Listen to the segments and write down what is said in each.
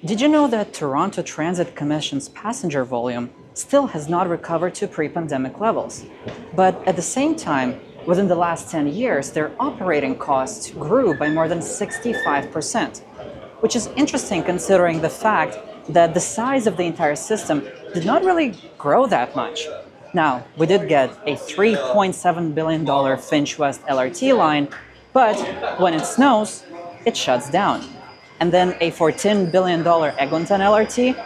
Did you know that Toronto Transit Commission's passenger volume still has not recovered to pre-pandemic levels? But at the same time, within the last 10 years, their operating costs grew by more than 65%, which is interesting considering the fact that the size of the entire system did not really grow that much. Now, we did get a $3.7 billion Finch West LRT line, but when it snows, it shuts down. And then a $14 billion Eglinton LRT.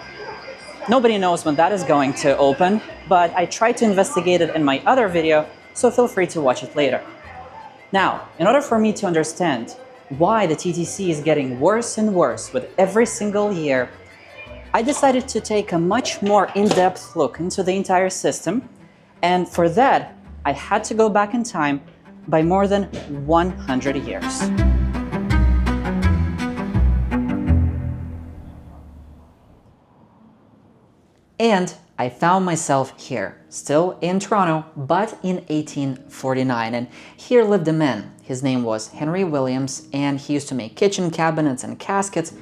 Nobody knows when that is going to open, but I tried to investigate it in my other video, so feel free to watch it later. Now, in order for me to understand why the TTC is getting worse and worse with every single year, I decided to take a much more in-depth look into the entire system, and for that, I had to go back in time by more than 100 years. And I found myself here, still in Toronto, but in 1849. And here lived a man. His name was Henry Williams, and he used to make kitchen cabinets and caskets.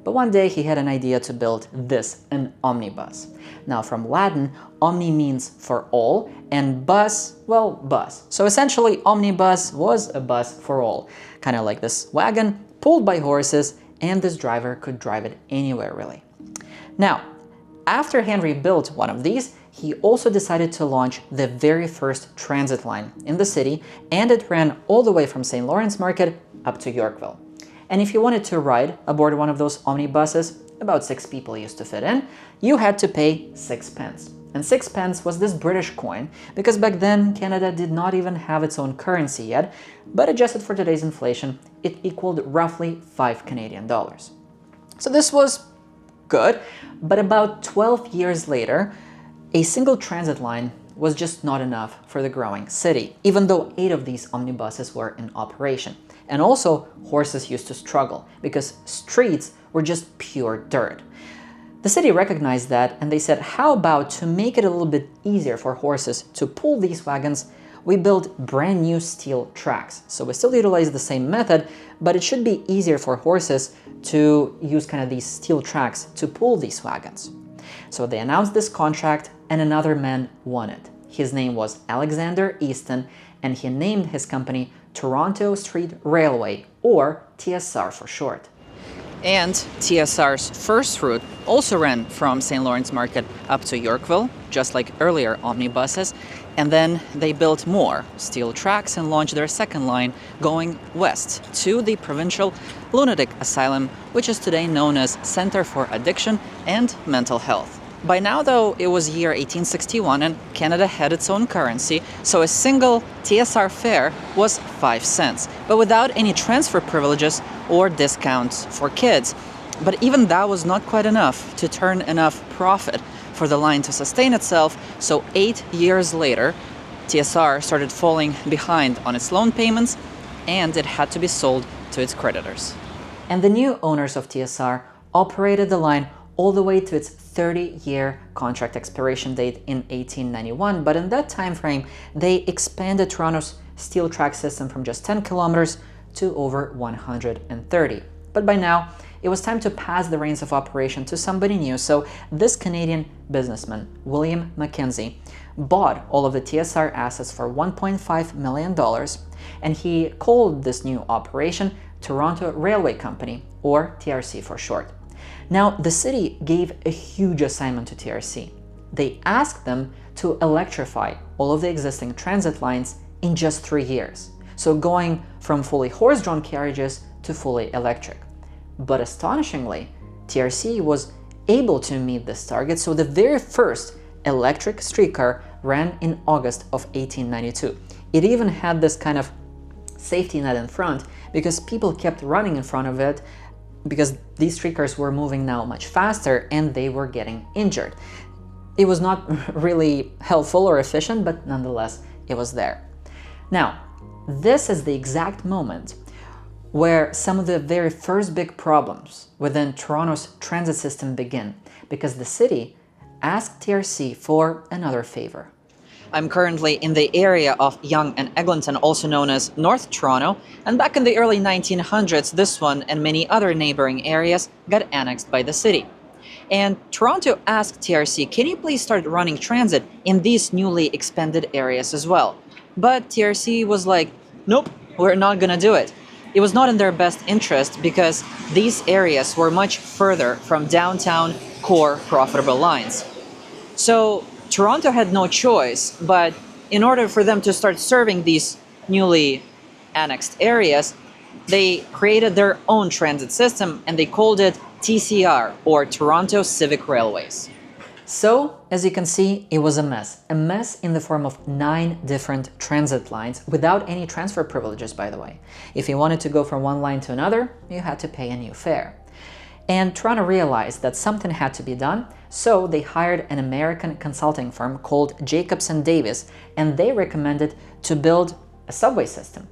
But one day he had an idea to build this, an omnibus. Now from Latin, omni means for all, and bus, well, bus. So essentially, omnibus was a bus for all. Kind of like this wagon, pulled by horses, and this driver could drive it anywhere, really. Now, after Henry built one of these, he also decided to launch the very first transit line in the city, and it ran all the way from St. Lawrence Market up to Yorkville. And if you wanted to ride aboard one of those omnibuses, about 6 people used to fit in, you had to pay 6 pence. And 6 pence was this British coin, because back then Canada did not even have its own currency yet, but adjusted for today's inflation, it equaled roughly 5 Canadian dollars. So this was good, but about 12 years later, a single transit line was just not enough for the growing city, even though 8 of these omnibuses were in operation. And also, horses used to struggle, because streets were just pure dirt. The city recognized that, and they said, how about to make it a little bit easier for horses to pull these wagons, we built brand new steel tracks. So we still utilize the same method, but it should be easier for horses to use kind of these steel tracks to pull these wagons. So they announced this contract, and another man won it. His name was Alexander Easton, and he named his company Toronto Street Railway, or TSR for short. And TSR's first route also ran from St. Lawrence Market up to Yorkville, just like earlier omnibuses, and then they built more steel tracks and launched their second line going west to the provincial lunatic asylum, which is today known as Center for Addiction and Mental Health. By now, though, it was year 1861 and Canada had its own currency, so a single TSR fare was 5 cents, but without any transfer privileges or discounts for kids. But even that was not quite enough to turn enough profit for the line to sustain itself, so 8 years later, TSR started falling behind on its loan payments, and it had to be sold to its creditors. And the new owners of TSR operated the line all the way to its 30-year contract expiration date in 1891, but in that time frame, they expanded Toronto's steel track system from just 10 kilometers to over 130. But by now, it was time to pass the reins of operation to somebody new, so this Canadian businessman, William Mackenzie, bought all of the TSR assets for $1.5 million, and he called this new operation Toronto Railway Company, or TRC for short. Now, the city gave a huge assignment to TRC. They asked them to electrify all of the existing transit lines in just 3 years, so going from fully horse-drawn carriages to fully electric. But astonishingly, TRC was able to meet this target, so the very first electric streetcar ran in August of 1892. It even had this kind of safety net in front because people kept running in front of it because these streetcars were moving now much faster and they were getting injured. It was not really helpful or efficient, but nonetheless, it was there. Now, this is the exact moment where some of the very first big problems within Toronto's transit system begin, because the city asked TRC for another favor. I'm currently in the area of Yonge and Eglinton, also known as North Toronto, and back in the early 1900s, this one and many other neighboring areas got annexed by the city. And Toronto asked TRC, can you please start running transit in these newly expanded areas as well? But TRC was like, nope, we're not gonna do it. It was not in their best interest because these areas were much further from downtown core profitable lines. So Toronto had no choice, but in order for them to start serving these newly annexed areas, they created their own transit system and they called it TCR, or Toronto Civic Railways. So, as you can see, it was a mess in the form of 9 different transit lines without any transfer privileges, by the way. If you wanted to go from one line to another, you had to pay a new fare. And Toronto realized that something had to be done, so they hired an American consulting firm called Jacobson Davis, and they recommended to build a subway system.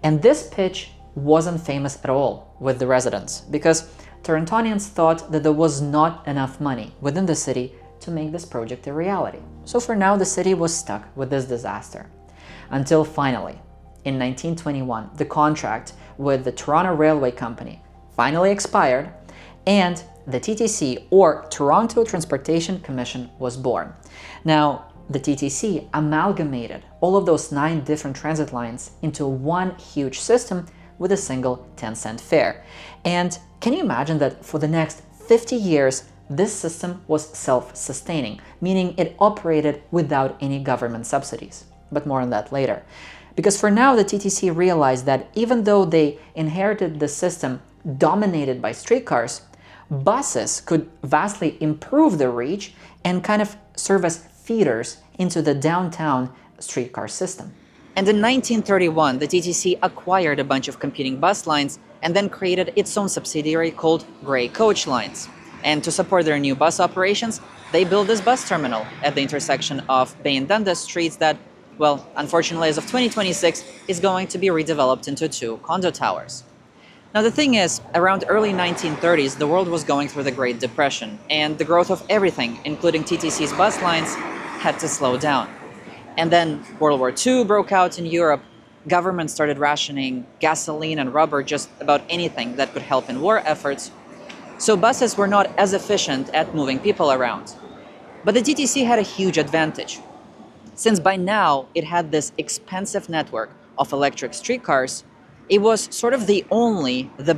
And this pitch wasn't famous at all with the residents, because Torontonians thought that there was not enough money within the city to make this project a reality. So for now, the city was stuck with this disaster. Until finally, in 1921, the contract with the Toronto Railway Company finally expired, and the TTC, or Toronto Transportation Commission, was born. Now, the TTC amalgamated all of those 9 different transit lines into one huge system with a single 10-cent fare. And can you imagine that for the next 50 years, this system was self-sustaining, meaning it operated without any government subsidies. But more on that later. Because for now, the TTC realized that even though they inherited the system dominated by streetcars, buses could vastly improve their reach and kind of serve as feeders into the downtown streetcar system. And in 1931, the TTC acquired a bunch of competing bus lines and then created its own subsidiary called Grey Coach Lines. And to support their new bus operations, they built this bus terminal at the intersection of Bay and Dundas streets that, well, unfortunately, as of 2026, is going to be redeveloped into 2 condo towers. Now, the thing is, around early 1930s, the world was going through the Great Depression, and the growth of everything, including TTC's bus lines, had to slow down. And then World War II broke out in Europe. Government started rationing gasoline and rubber, just about anything that could help in war efforts. So buses were not as efficient at moving people around. But the TTC had a huge advantage, since by now it had this expensive network of electric streetcars. It was sort of the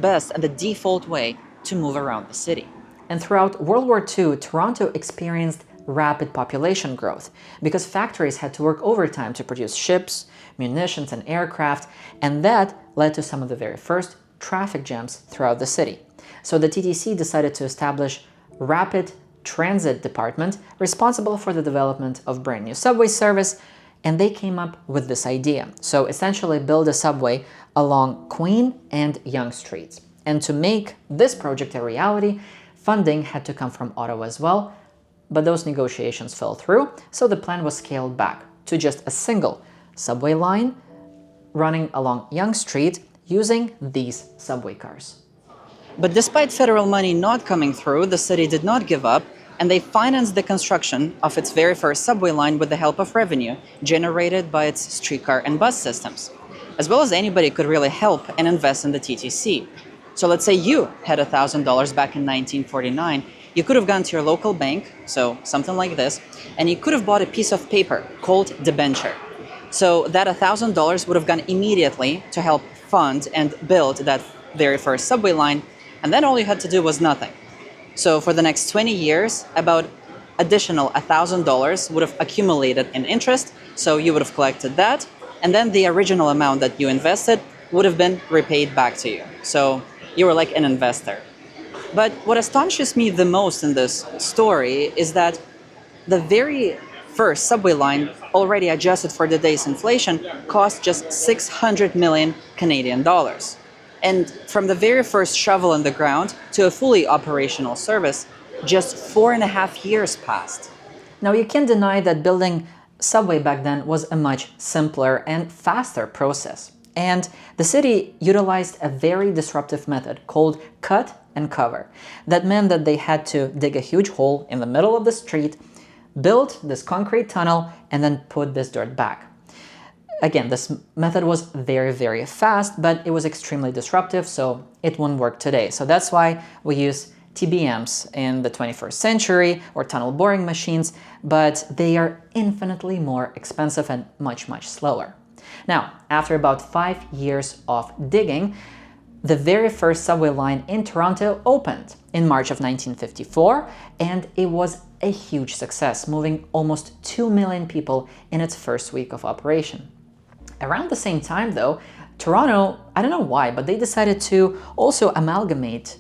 best, and the default way to move around the city. And throughout World War II, Toronto experienced rapid population growth because factories had to work overtime to produce ships, munitions, and aircraft, and that led to some of the very first traffic jams throughout the city. So the TTC decided to establish Rapid Transit Department responsible for the development of brand new subway service, and they came up with this idea. So essentially build a subway along Queen and Yonge Streets. And to make this project a reality, funding had to come from Ottawa as well, but those negotiations fell through, so the plan was scaled back to just a single subway line running along Yonge Street using these subway cars. But despite federal money not coming through, the city did not give up, and they financed the construction of its very first subway line with the help of revenue generated by its streetcar and bus systems. As well as anybody could really help and invest in the TTC. So let's say you had $1,000 back in 1949, you could have gone to your local bank, so something like this, and you could have bought a piece of paper called debenture. So that $1,000 would have gone immediately to help fund and build that very first subway line, and then all you had to do was nothing. So for the next 20 years, about additional $1,000 would have accumulated in interest, so you would have collected that, and then the original amount that you invested would have been repaid back to you. So you were like an investor. But what astonishes me the most in this story is that the very first subway line, already adjusted for today's inflation, cost just 600 million Canadian dollars. And from the very first shovel in the ground to a fully operational service, just 4.5 years passed. Now, you can't deny that building subway back then was a much simpler and faster process. And the city utilized a very disruptive method called cut and cover. That meant that they had to dig a huge hole in the middle of the street, build this concrete tunnel and then put this dirt back. Again, this method was very, very fast, but it was extremely disruptive, so it won't work today. So that's why we use TBMs in the 21st century, or tunnel boring machines, but they are infinitely more expensive and much, much slower. Now, after about 5 years of digging, the very first subway line in Toronto opened in March of 1954, and it was a huge success, moving almost 2 million people in its first week of operation. Around the same time, though, Toronto, I don't know why, but they decided to also amalgamate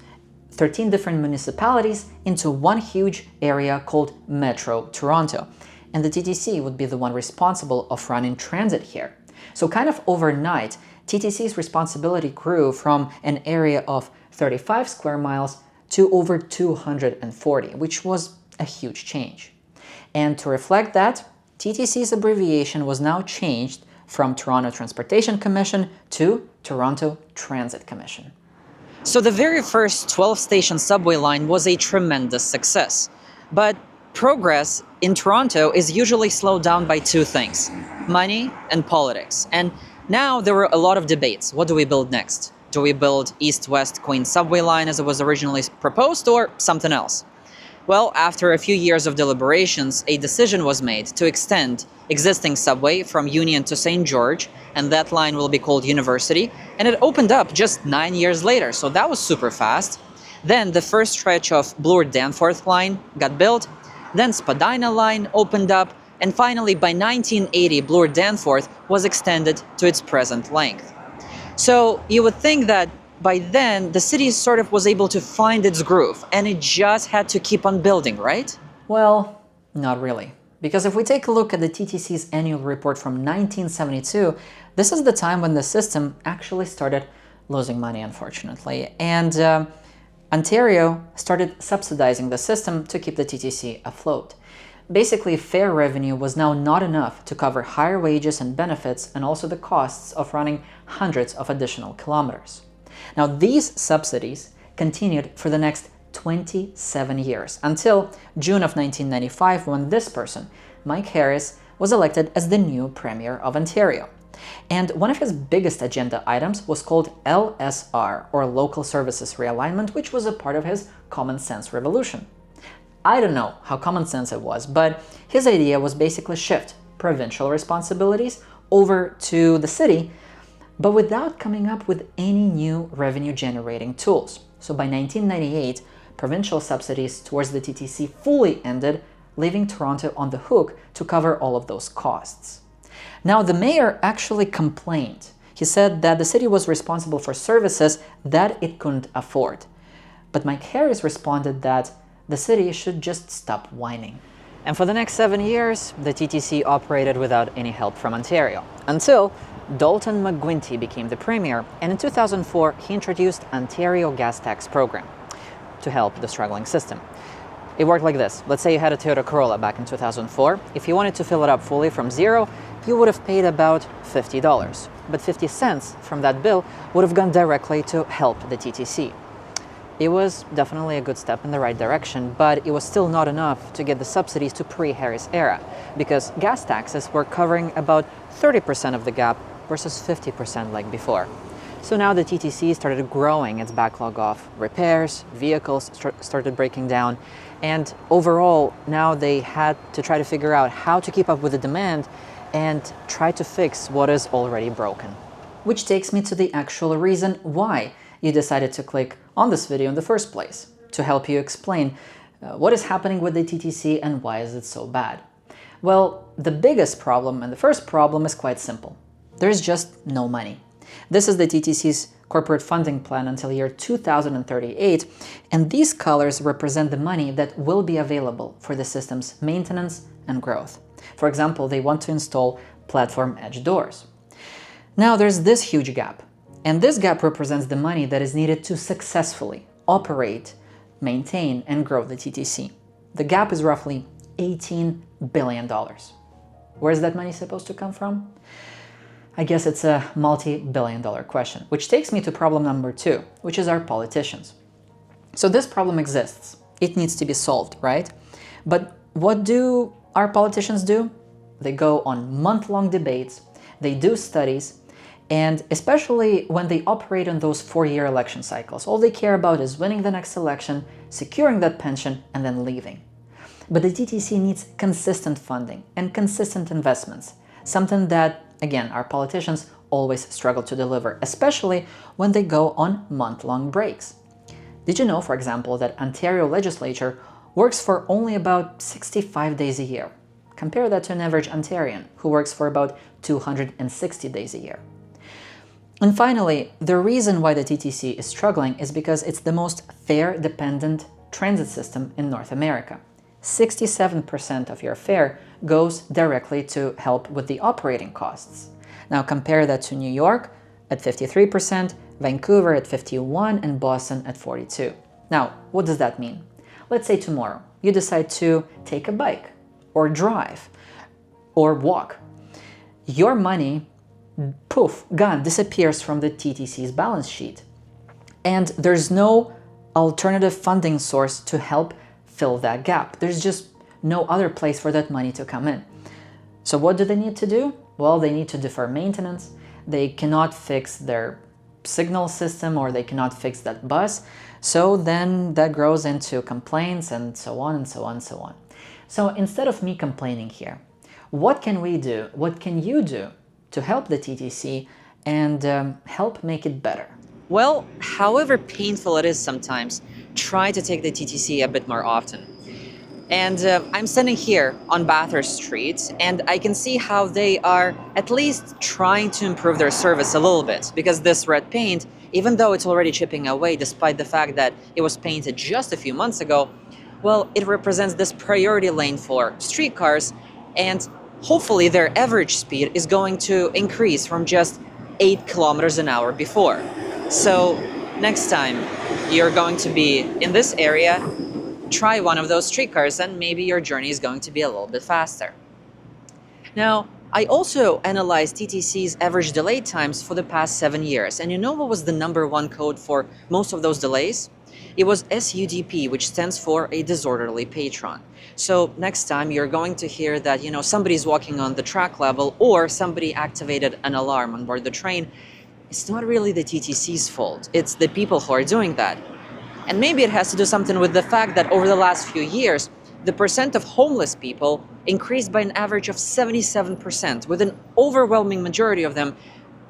13 different municipalities into one huge area called Metro Toronto, and the TTC would be the one responsible of running transit here. So kind of overnight, TTC's responsibility grew from an area of 35 square miles to over 240, which was a huge change. And to reflect that, TTC's abbreviation was now changed from Toronto Transportation Commission to Toronto Transit Commission. So the very first 12-station subway line was a tremendous success. But progress in Toronto is usually slowed down by two things: money and politics. And now there were a lot of debates. What do we build next? Do we build East-West Queen subway line as it was originally proposed, or something else? Well, after a few years of deliberations, a decision was made to extend existing subway from Union to St. George, and that line will be called University, and it opened up just 9 years later, so that was super fast. Then the first stretch of Bloor-Danforth line got built, then Spadina line opened up, and finally by 1980 Bloor-Danforth was extended to its present length. So you would think that by then the city sort of was able to find its groove, and it just had to keep on building, right? Well, not really. Because if we take a look at the TTC's annual report from 1972, this is the time when the system actually started losing money, unfortunately. And Ontario started subsidizing the system to keep the TTC afloat. Basically, fare revenue was now not enough to cover higher wages and benefits, and also the costs of running hundreds of additional kilometers. Now, these subsidies continued for the next 27 years, until June of 1995, when this person, Mike Harris, was elected as the new Premier of Ontario. And one of his biggest agenda items was called LSR, or Local Services Realignment, which was a part of his common sense revolution. I don't know how common sense it was, but his idea was basically shift provincial responsibilities over to the city, but without coming up with any new revenue-generating tools. So by 1998, provincial subsidies towards the TTC fully ended, leaving Toronto on the hook to cover all of those costs. Now, the mayor actually complained. He said that the city was responsible for services that it couldn't afford. But Mike Harris responded that the city should just stop whining. And for the next 7 years, the TTC operated without any help from Ontario, until Dalton McGuinty became the premier, and in 2004 he introduced Ontario gas tax program to help the struggling system. It worked like this. Let's say you had a Toyota Corolla back in 2004. If you wanted to fill it up fully from zero, you would have paid about $50. But 50 cents from that bill would have gone directly to help the TTC. It was definitely a good step in the right direction, but it was still not enough to get the subsidies to pre-Harris era, because gas taxes were covering about 30% of the gap versus 50% like before. So now the TTC started growing its backlog of repairs, vehicles started breaking down, and overall now they had to try to figure out how to keep up with the demand and try to fix what is already broken. Which takes me to the actual reason why you decided to click on this video in the first place, to help you explain what is happening with the TTC and why is it so bad. Well, the biggest problem and the first problem is quite simple. There's just no money. This is the TTC's corporate funding plan until year 2038, and these colors represent the money that will be available for the system's maintenance and growth. For example, they want to install platform edge doors. Now there's this huge gap, and this gap represents the money that is needed to successfully operate, maintain, and grow the TTC. The gap is roughly $18 billion. Where is that money supposed to come from? I guess it's a multi-billion-dollar question, which takes me to problem number 2, which is our politicians. So this problem exists. It needs to be solved, right? But what do our politicians do? They go on month-long debates, they do studies, and especially when they operate on those 4-year election cycles, all they care about is winning the next election, securing that pension, and then leaving. But the TTC needs consistent funding and consistent investments, something that, again, our politicians always struggle to deliver, especially when they go on month-long breaks. Did you know, for example, that Ontario legislature works for only about 65 days a year? Compare that to an average Ontarian, who works for about 260 days a year. And finally, the reason why the TTC is struggling is because it's the most fare-dependent transit system in North America. 67% of your fare goes directly to help with the operating costs. Now compare that to New York at 53%, Vancouver at 51%, and Boston at 42%. Now, what does that mean? Let's say tomorrow you decide to take a bike, or drive, or walk. Your money, poof, gone, disappears from the TTC's balance sheet. And there's no alternative funding source to help fill that gap. There's just no other place for that money to come in. So what do they need to do? Well, they need to defer maintenance. They cannot fix their signal system, or they cannot fix that bus. So then that grows into complaints and so on and so on and so on. So instead of me complaining here, what can we do? What can you do to help the TTC and help make it better? Well, however painful it is sometimes, try to take the TTC a bit more often. And I'm standing here on Bathurst Street, and I can see how they are at least trying to improve their service a little bit, because this red paint, even though it's already chipping away despite the fact that it was painted just a few months ago, well, it represents this priority lane for streetcars, and hopefully their average speed is going to increase from just 8 kilometers an hour before. So next time you're going to be in this area, try one of those streetcars and maybe your journey is going to be a little bit faster. Now, I also analyzed TTC's average delay times for the past 7 years, and you know what was the #1 code for most of those delays? It was SUDP, which stands for a disorderly patron. So next time you're going to hear that, somebody's walking on the track level, or somebody activated an alarm on board the train, it's not really the TTC's fault. It's the people who are doing that. And maybe it has to do something with the fact that over the last few years, the percent of homeless people increased by an average of 77%, with an overwhelming majority of them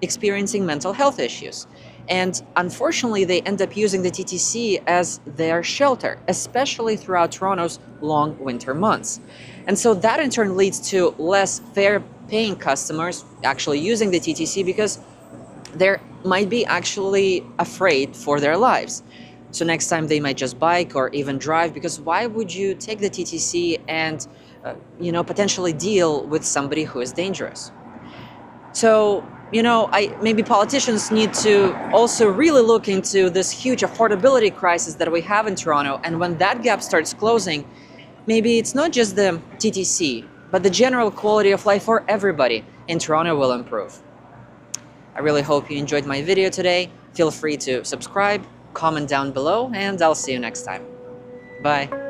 experiencing mental health issues. And unfortunately, they end up using the TTC as their shelter, especially throughout Toronto's long winter months. And so that in turn leads to less fare-paying customers actually using the TTC, because they might be actually afraid for their lives. So next time they might just bike or even drive, because why would you take the TTC and, potentially deal with somebody who is dangerous? So, maybe politicians need to also really look into this huge affordability crisis that we have in Toronto. And when that gap starts closing, maybe it's not just the TTC, but the general quality of life for everybody in Toronto will improve. I really hope you enjoyed my video today. Feel free to subscribe, comment down below, and I'll see you next time. Bye.